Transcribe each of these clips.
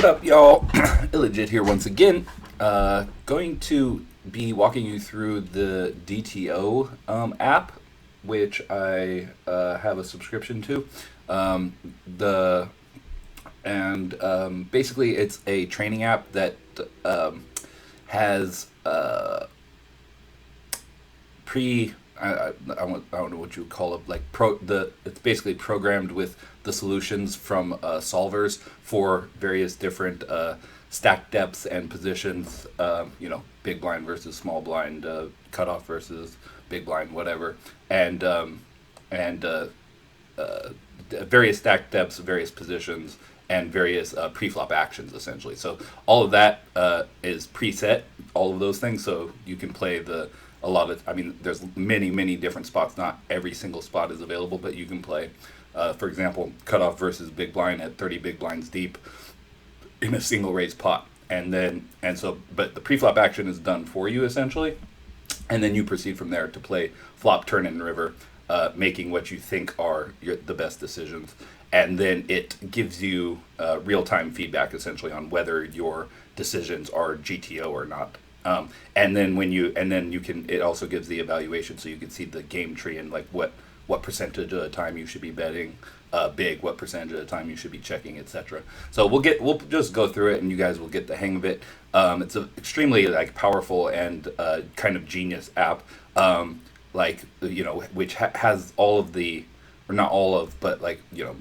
What up, y'all? Illegit here once again. Going to be walking you through the DTO app, which I have a subscription to. The and basically, it's a training app that has pre. I don't know what you would call it. Like it's basically programmed with the solutions from solvers for various different stack depths and positions. Big blind versus small blind, cutoff versus big blind, whatever, and various stack depths, various positions, and various pre-flop actions, essentially. So all of that is preset, all of those things, so you can play a lot of, there's many different spots. Not every single spot is available, but you can play, for example, cutoff versus big blind at 30 big blinds deep in a single raise pot. But the pre-flop action is done for you, essentially. And then you proceed from there to play flop, turn, and river, making what you think are the best decisions. And then it gives you real-time feedback, essentially, on whether your decisions are GTO or not. It also gives the evaluation, so you can see the game tree and like what percentage of the time you should be betting big, what percentage of the time you should be checking, etc. So we'll just go through it, and you guys will get the hang of it. It's an extremely powerful and kind of genius app, which has all of the, or not all of, but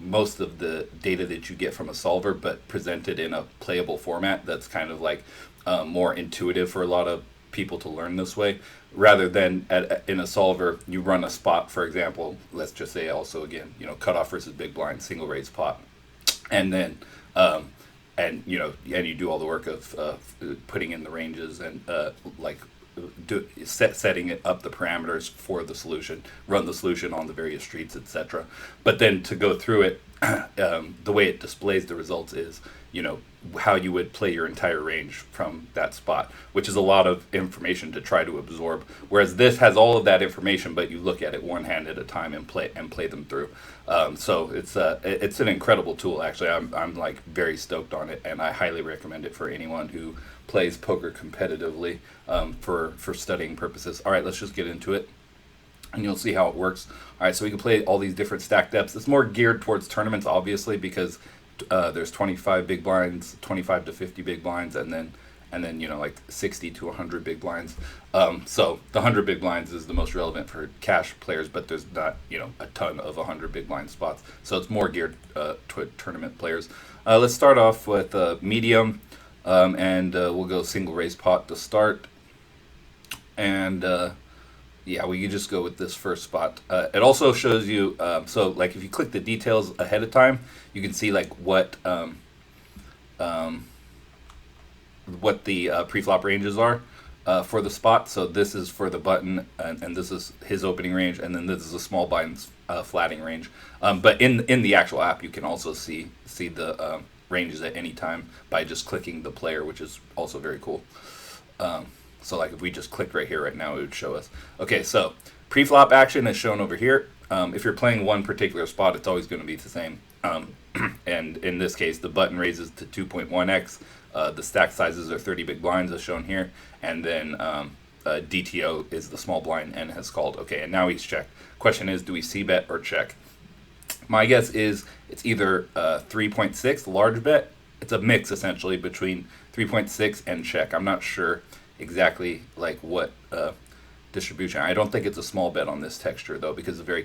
most of the data that you get from a solver, but presented in a playable format that's kind of more intuitive for a lot of people to learn this way, rather than in a solver you run a spot, for example, let's just say also again, cutoff versus big blind, single raise pot, and then you do all the work of putting in the ranges and setting it up, the parameters for the solution, run the solution on the various streets, etc. But then to go through it, the way it displays the results is how you would play your entire range from that spot, which is a lot of information to try to absorb, whereas this has all of that information, but you look at it one hand at a time and play them through. So it's an incredible tool. Actually, I'm very stoked on it, and I highly recommend it for anyone who plays poker competitively, for studying purposes. All right, let's just get into it, and you'll see how it works. All right, so we can play all these different stack depths. It's more geared towards tournaments, obviously, because there's 25 big blinds, 25 to 50 big blinds, and then 60 to 100 big blinds. So the 100 big blinds is the most relevant for cash players, but there's not a ton of 100 big blind spots. So it's more geared to tournament players. Let's start off with medium, and we'll go single raise pot to start. And we can just go with this first spot. It also shows you, if you click the details ahead of time, you can see what the pre-flop ranges are for the spot. So this is for the button, and this is his opening range, and then this is a small blind's flatting range. But in the actual app, you can also see the ranges at any time by just clicking the player, which is also very cool. So if we just clicked right here right now, it would show us. Okay, so pre-flop action is shown over here. If you're playing one particular spot, it's always going to be the same. And in this case, the button raises to 2.1x. The stack sizes are 30 big blinds, as shown here. And then DTO is the small blind and has called. Okay, and now he's checked. Question is, do we c-bet or check? My guess is it's either 3.6, large bet. It's a mix, essentially, between 3.6 and check. I'm not sure exactly what distribution. I don't think it's a small bet on this texture, though, because it's a very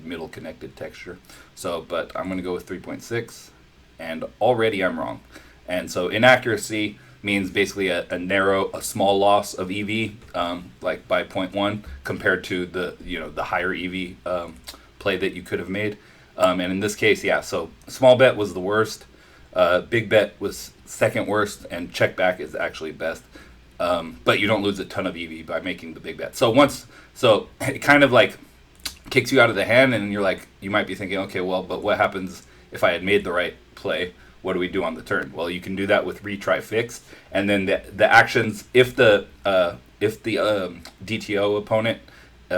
middle connected texture. So, but I'm going to go with 3.6, and already I'm wrong. And so inaccuracy means basically a small loss of EV, by 0.1 compared to the higher EV play that you could have made. And in this case, so small bet was the worst, big bet was second worst, and check back is actually best. But you don't lose a ton of EV by making the big bet. So it kind of kicks you out of the hand, and you might be thinking, okay, well, but what happens if I had made the right play? What do we do on the turn? Well, you can do that with retry fixed, and then the actions, if the DTO opponent,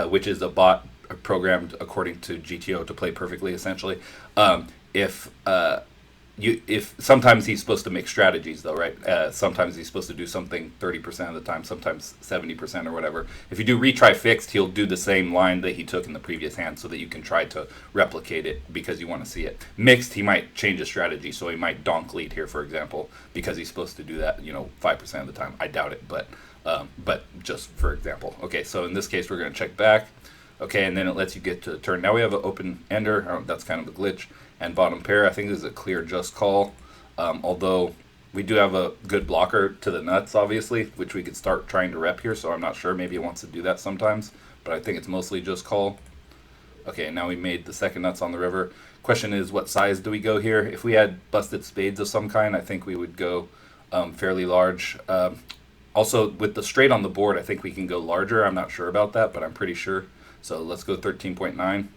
which is a bot programmed according to GTO to play perfectly, essentially, if if sometimes he's supposed to make strategies though, right? Sometimes he's supposed to do something 30% of the time, sometimes 70% or whatever. If you do retry fixed, he'll do the same line that he took in the previous hand so that you can try to replicate it because you want to see it. Mixed, he might change a strategy, so he might donk lead here, for example, because he's supposed to do that, 5% of the time. I doubt it, but just for example. Okay, so in this case, we're going to check back. Okay, and then it lets you get to the turn. Now we have an open ender. That's kind of a glitch. And bottom pair, I think this is a clear just call. Although we do have a good blocker to the nuts, obviously, which we could start trying to rep here. So I'm not sure. Maybe it wants to do that sometimes. But I think it's mostly just call. Okay, now we made the second nuts on the river. Question is, what size do we go here? If we had busted spades of some kind, I think we would go fairly large. Also, with the straight on the board, I think we can go larger. I'm not sure about that, but I'm pretty sure. So let's go 13.9.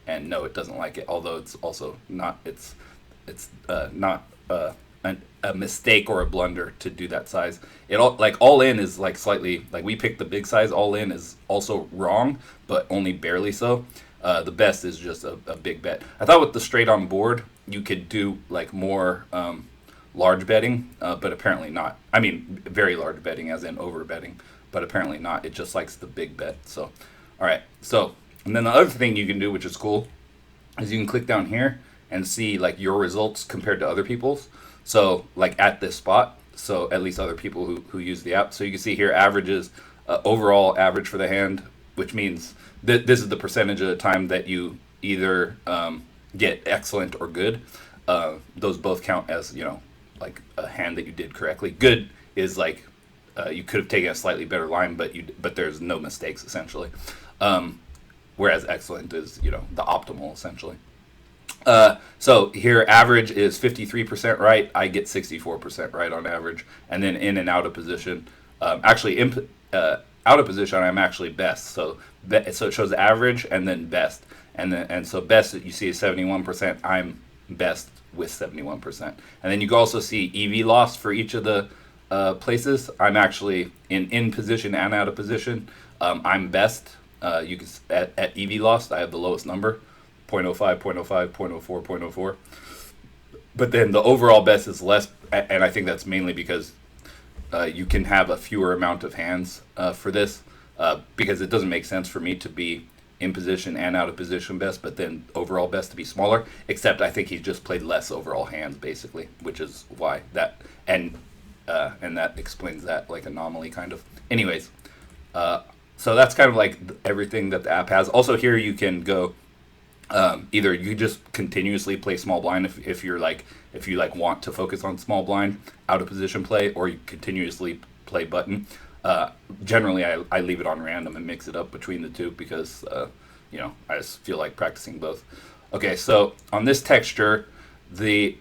And no, it doesn't like it. Although it's also not. It's not a mistake or a blunder to do that size. All in is like slightly like we picked the big size. All in is also wrong, but only barely so. The best is just a big bet. I thought with the straight on board you could do like more large betting, but apparently not. I mean, very large betting, as in over betting, but apparently not. It just likes the big bet. So, all right. So, and then the other thing you can do, which is cool, is you can click down here and see like your results compared to other people's. So, like at this spot. So at least other people who use the app. So you can see here averages, overall average for the hand, which means this is the percentage of the time that you either get excellent or good. Those both count as like a hand that you did correctly. Good is like you could have taken a slightly better line, but there's no mistakes essentially. Whereas excellent is the optimal essentially. So here average is 53% right. I get 64% right on average, and then in and out of position. Out of position I'm actually best. So it shows average and then best, and so best that you see is 71%. I'm best with 71%, and then you can also see EV loss for each of the places. I'm actually in position and out of position. I'm best. You can at EV loss I have the lowest number, 0.05, 0.05, 0.04, 0.04. But then the overall best is less, and I think that's mainly because you can have a fewer amount of hands for this, because it doesn't make sense for me to be in position and out of position best, but then overall best to be smaller. Except I think he's just played less overall hands basically, which is why that and that explains that like anomaly kind of. Anyways, so that's kind of like everything that the app has. Also here you can go. Either you just continuously play small blind if you want to focus on small blind out of position play, or you continuously play button. Generally I leave it on random and mix it up between the two because I just feel like practicing both. Okay, so on this texture, I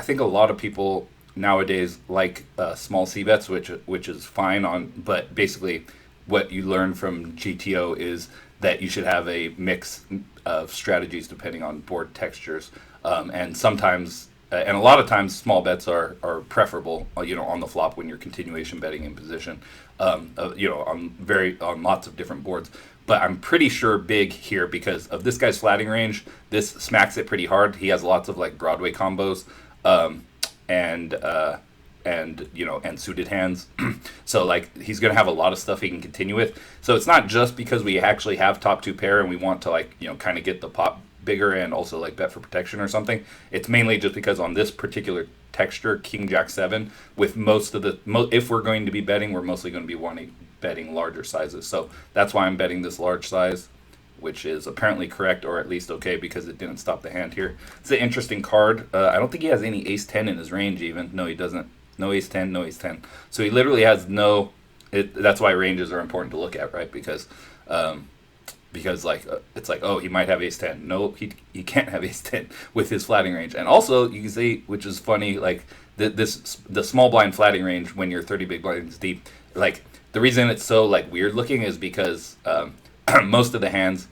think a lot of people nowadays like small c bets, which is fine but basically what you learn from GTO is that you should have a mix of strategies depending on board textures, and sometimes, and a lot of times, small bets are preferable, on the flop when you're continuation betting in position, on lots of different boards. But I'm pretty sure big here because of this guy's flatting range. This smacks it pretty hard. He has lots of like Broadway combos, and suited hands. So like he's gonna have a lot of stuff he can continue with. So it's not just because we actually have top two pair and we want to kind of get the pot bigger and also like bet for protection or something. It's mainly just because on this particular texture, King Jack 7, with most of if we're going to be betting, we're mostly going to be betting larger sizes. So that's why I'm betting this large size, which is apparently correct, or at least okay, because it didn't stop the hand here. It's an interesting card. I don't think he has any ace 10 in his range even. No, he doesn't. No ace 10, no ace 10. So he literally has no... that's why ranges are important to look at, right? Because it's like, oh, he might have ace 10. No, he can't have ace 10 with his flatting range. And also, you can see, which is funny, like the small blind flatting range when you're 30 big blinds deep, like the reason it's so like weird looking is because most of the hands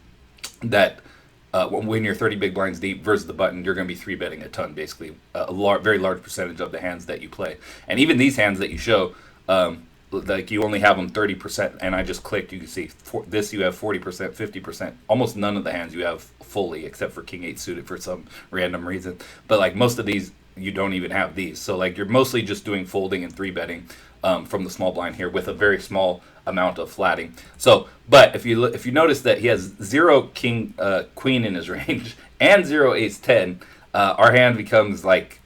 that when you're 30 big blinds deep versus the button, you're going to be 3-betting a ton, basically. Very large percentage of the hands that you play. And even these hands that you show, like you only have them 30%, and I just clicked, you can see for this you have 40%, 50%. Almost none of the hands you have fully, except for King 8 suited for some random reason. But like most of these, you don't even have these. So like you're mostly just doing folding and three betting from the small blind here with a very small amount of flatting. So, but if you notice that he has zero king queen in his range and zero ace 10, our hand becomes like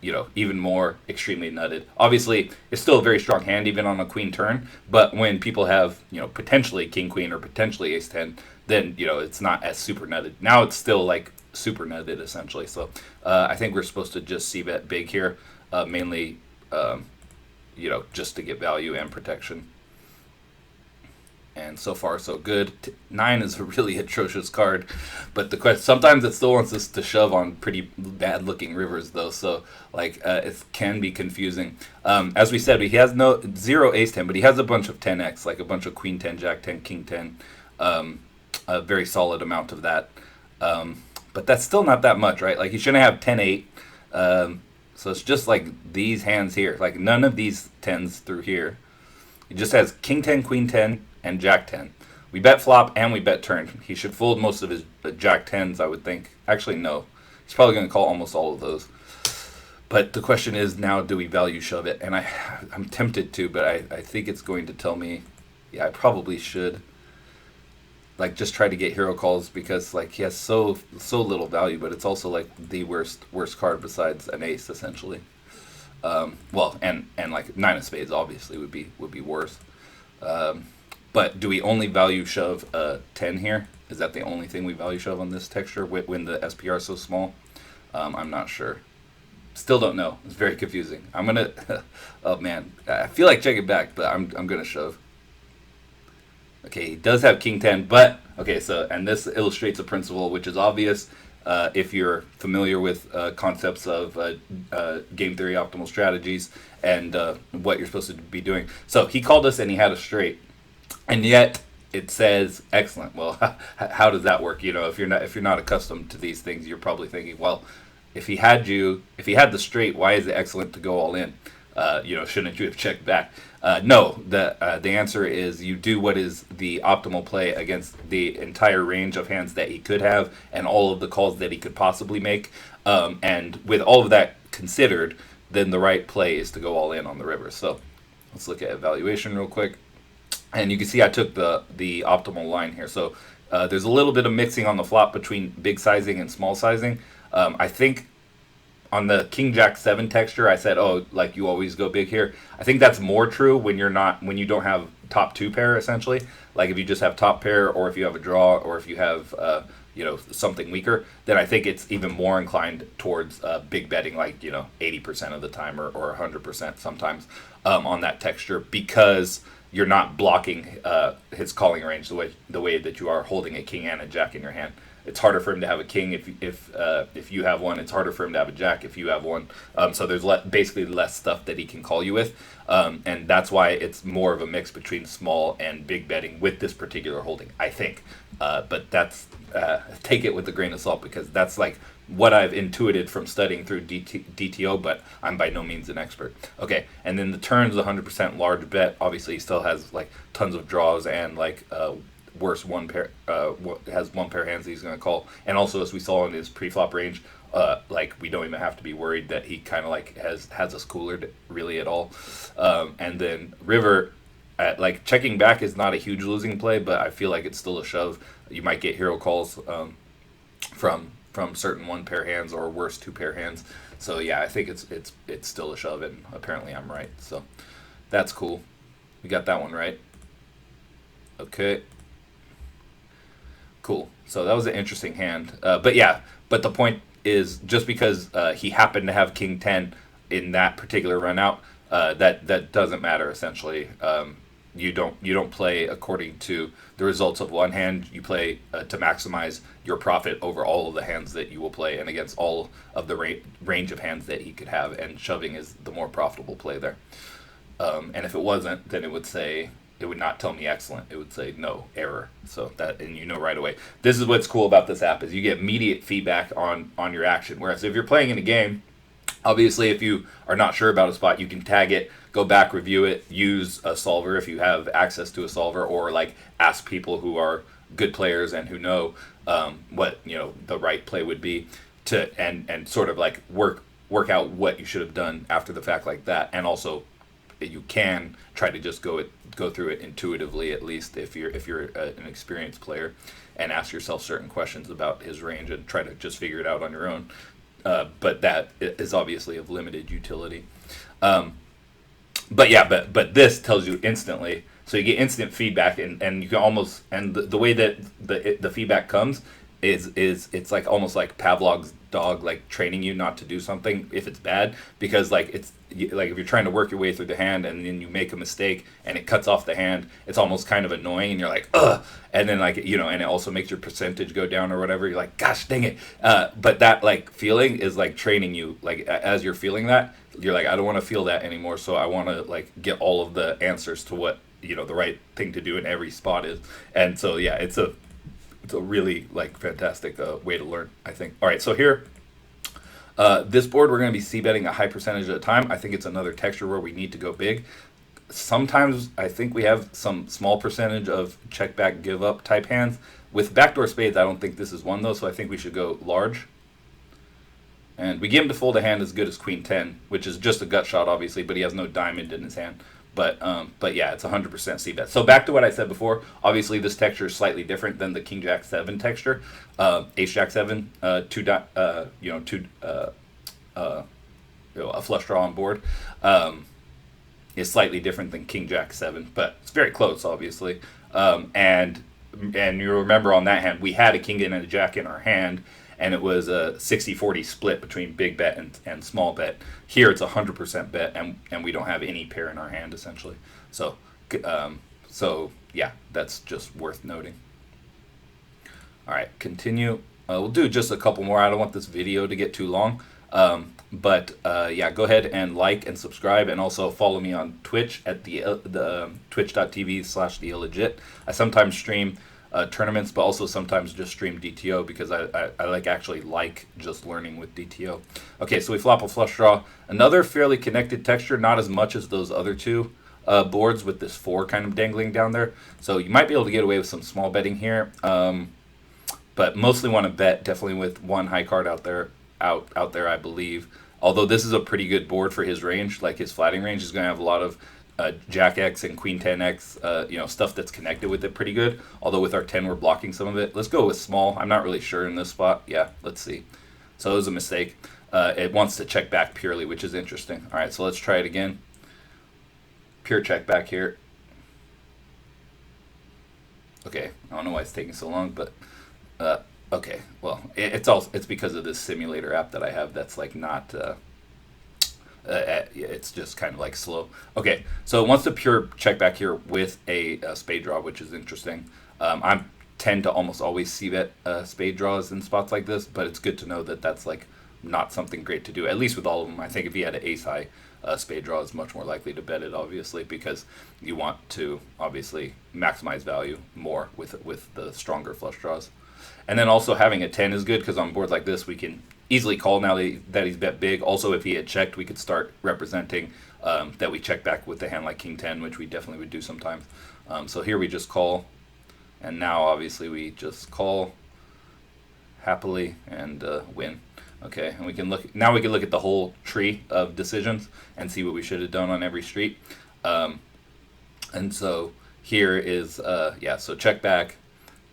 even more extremely nutted. Obviously, it's still a very strong hand even on a queen turn, but when people have potentially king queen or potentially ace 10, then it's not as super nutted. Now it's still like super nutted essentially. So I think we're supposed to just see bet big here, mainly just to get value and protection. And so far, so good. 9 is a really atrocious card, but the question sometimes it still wants us to shove on pretty bad-looking rivers, though. So like it can be confusing. As we said, he has no zero ace 10, but he has a bunch of 10x, like a bunch of queen 10, jack 10, king 10, a very solid amount of that. But that's still not that much, right? Like he shouldn't have 10-8. So it's just like these hands here, like none of these 10s through here. He just has king 10, queen 10, and jack 10. We bet flop and we bet turn. He should fold most of his jack 10s, I would think. Actually, no. He's probably going to call almost all of those. But the question is now, do we value shove it? And I'm tempted to, but I think it's going to tell me, yeah, I probably should. Like, just try to get hero calls because, like, he has so little value, but it's also, like, the worst card besides an ace, essentially. Well, and like 9 of spades, obviously, would be worse. But do we only value shove 10 here? Is that the only thing we value shove on this texture when the SPR is so small? I'm not sure. Still don't know. It's very confusing. I'm gonna. Oh man, I feel like checking back, but I'm gonna shove. Okay, he does have king 10, but okay. So and this illustrates a principle which is obvious if you're familiar with concepts of game theory optimal strategies and what you're supposed to be doing. So he called us and he had a straight. And yet it says excellent. Well, how does that work? If you're not accustomed to these things, you're probably thinking, well, if he had the straight, why is it excellent to go all in? Shouldn't you have checked back? No. The answer is you do what is the optimal play against the entire range of hands that he could have and all of the calls that he could possibly make. And with all of that considered, then the right play is to go all in on the river. So let's look at evaluation real quick. And you can see I took the optimal line here. So there's a little bit of mixing on the flop between big sizing and small sizing. I think on the King Jack 7 texture, I said, oh, like you always go big here. I think that's more true when you don't have top 2 pair, essentially. Like if you just have top pair or if you have a draw or if you have something weaker, then I think it's even more inclined towards big betting, like 80% of the time or 100% sometimes on that texture because you're not blocking his calling range the way that you are holding a king and a jack in your hand. It's harder for him to have a king if you have one. It's harder for him to have a jack if you have one. So there's basically less stuff that he can call you with, and that's why it's more of a mix between small and big betting with this particular holding, I think. But that's take it with a grain of salt because that's like what I've intuited from studying through DTO, but I'm by no means an expert. Okay, and then the turn's 100% large bet. Obviously, he still has like tons of draws and like worse one pair has one pair of hands that he's going to call. And also, as we saw in his pre-flop range, like we don't even have to be worried that he kind of like has us coolered really at all. And then river, like checking back is not a huge losing play, but I feel like it's still a shove. You might get hero calls from certain one pair hands or worse 2 pair hands. So yeah, I think it's still a shove, and apparently I'm right. So that's cool. We got that one right. Okay. Cool. So that was an interesting hand. But the point is just because he happened to have king 10 in that particular run out, that doesn't matter essentially. You don't play according to the results of one hand. You play to maximize your profit over all of the hands that you will play and against all of the range of hands that he could have. And shoving is the more profitable play there. And if it wasn't, then it would not tell me excellent. It would say no, error. So and right away. This is what's cool about this app is you get immediate feedback on your action. Whereas if you're playing in a game, Obviously, if you are not sure about a spot, you can tag it, go back, review it, use a solver if you have access to a solver, or like ask people who are good players and who know what the right play would be to and sort of like work out what you should have done after the fact like that. And also, you can try to just go through it intuitively, at least if you're an experienced player, and ask yourself certain questions about his range and try to just figure it out on your own. But that is obviously of limited utility. But yeah, but this tells you instantly, so you get instant feedback, and you can almost, and the way that the feedback comes is it's like almost like Pavlov's dog, like training you not to do something if it's bad, because like it's like if you're trying to work your way through the hand and then you make a mistake and it cuts off the hand, it's almost kind of annoying, and you're like, ugh, and then like and it also makes your percentage go down or whatever. You're like, gosh dang it. But that like feeling is like training you, like as you're feeling that, you're like, I don't want to feel that anymore, so I want to like get all of the answers to what the right thing to do in every spot is. And so yeah, it's a really like fantastic way to learn, I think. All right, so here, this board we're going to be c-betting a high percentage at a time. I think it's another texture where we need to go big. Sometimes I think we have some small percentage of check back, give up type hands. With backdoor spades, I don't think this is one though, so I think we should go large. And we get him to fold a hand as good as Queen 10, which is just a gut shot, obviously, but he has no diamond in his hand. But yeah, it's 100% c-bet. So back to what I said before, obviously this texture is slightly different than the King Jack 7 texture. Ace Jack 7, a flush draw on board, is slightly different than King Jack 7, but it's very close, obviously. And you remember on that hand, we had a king and a jack in our hand, and it was a 60-40 split between big bet and small bet. Here it's 100% bet, and we don't have any pair in our hand, essentially. So yeah, that's just worth noting. All right, continue. We'll do just a couple more. I don't want this video to get too long. But yeah, go ahead and like and subscribe, and also follow me on Twitch at the twitch.tv/theillegit. I sometimes stream tournaments, but also sometimes just stream DTO because I like just learning with DTO. Okay, so we flop a flush draw. Another fairly connected texture, not as much as those other two boards with this 4 kind of dangling down there. So you might be able to get away with some small betting here, but mostly want to bet definitely with one high card out there, I believe. Although this is a pretty good board for his range, like his flatting range is going to have a lot of Jack X and Queen 10X, stuff that's connected with it pretty good. Although with our 10, we're blocking some of it. Let's go with small. I'm not really sure in this spot. Yeah, let's see. So it was a mistake. It wants to check back purely, which is interesting. All right, so let's try it again. Pure check back here. Okay, I don't know why it's taking so long, but okay. Well, it's because of this simulator app that I have that's like not. It's just kind of like slow. Okay, so it wants to pure check back here with a spade draw, which is interesting. I tend to almost always see bet spade draws in spots like this, but it's good to know that that's like not something great to do, at least with all of them. I think if he had an ace high spade draw, is much more likely to bet it, obviously, because you want to obviously maximize value more with the stronger flush draws. And then also having a 10 is good because on boards like this we can easily call now that he's bet big. Also, if he had checked, we could start representing that we check back with a hand like King 10, which we definitely would do sometimes. So here we just call, and now obviously we just call happily and win. Okay, and we can look at the whole tree of decisions and see what we should have done on every street. And so here is so check back.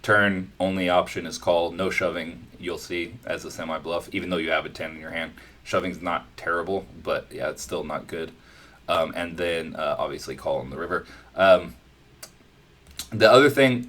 Turn only option is call, no shoving, you'll see, as a semi-bluff, even though you have a 10 in your hand. Shoving's not terrible, but yeah, it's still not good. And then obviously call on the river. The other thing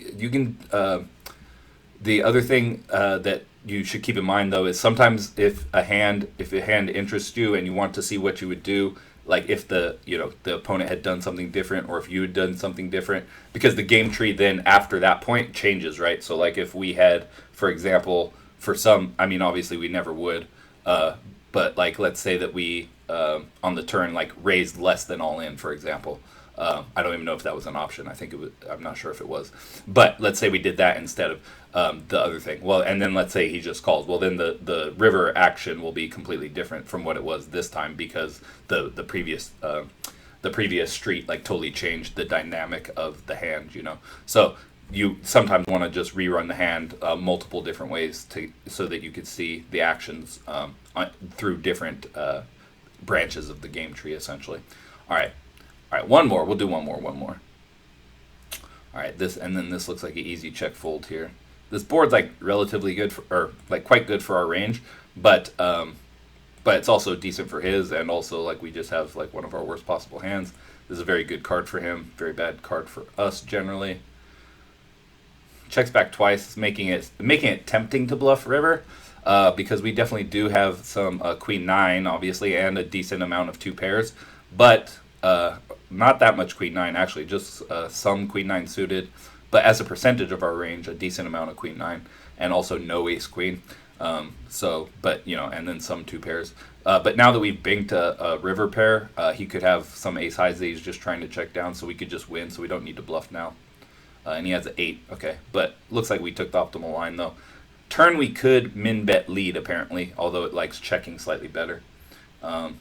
that you should keep in mind though is sometimes if a hand interests you and you want to see what you would do, like if the opponent had done something different or if you had done something different, because the game tree then after that point changes, right? So like if we had, for example, obviously we never would, but like let's say that we on the turn like raised less than all in, for example. I don't even know if that was an option. I think it was. I'm not sure if it was. But let's say we did that instead of. the other thing. Well, and then let's say he just calls. Well, then the river action will be completely different from what it was this time, because the previous street like totally changed the dynamic of the hand. So you sometimes want to just rerun the hand multiple different ways so that you could see the actions through different branches of the game tree, essentially. All right, one more. We'll do one more. All right, this looks like an easy check fold here. This board's like relatively good or like quite good for our range, but it's also decent for his, and also like we just have like one of our worst possible hands. This is a very good card for him, very bad card for us generally. Checks back twice, making it tempting to bluff river, because we definitely do have some queen nine, obviously, and a decent amount of two pairs, but not that much queen nine actually, just some queen nine suited, but as a percentage of our range, a decent amount of queen nine, and also no ace queen. But and then some two pairs. But now that we've banked a river pair, he could have some ace highs that he's just trying to check down, so we could just win, so we don't need to bluff now. And he has an 8. Okay, but looks like we took the optimal line though. Turn we could min bet lead apparently, although it likes checking slightly better. And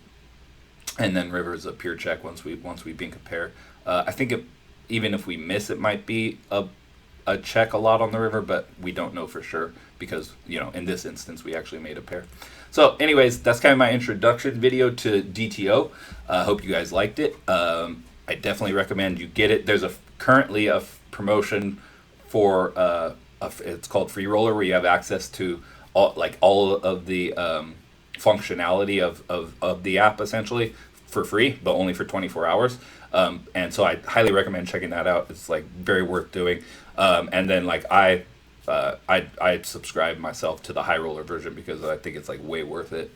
then river is a pure check once we bink a pair. I think even if we miss, it might be a check a lot on the river, but we don't know for sure because in this instance we actually made a pair. So anyways, that's kind of my introduction video to DTO. Hope you guys liked it. I definitely recommend you get it. There's currently a promotion for it's called Free Roller, where you have access to all of the functionality of the app essentially for free, but only for 24 hours. And so I highly recommend checking that out. It's like very worth doing. And then like I subscribe myself to the high roller version because I think it's like way worth it.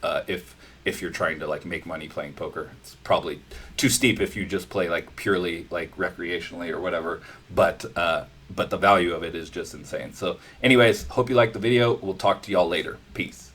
If you're trying to like make money playing poker, it's probably too steep if you just play like purely like recreationally or whatever. But the value of it is just insane. So anyways, hope you liked the video. We'll talk to y'all later. Peace.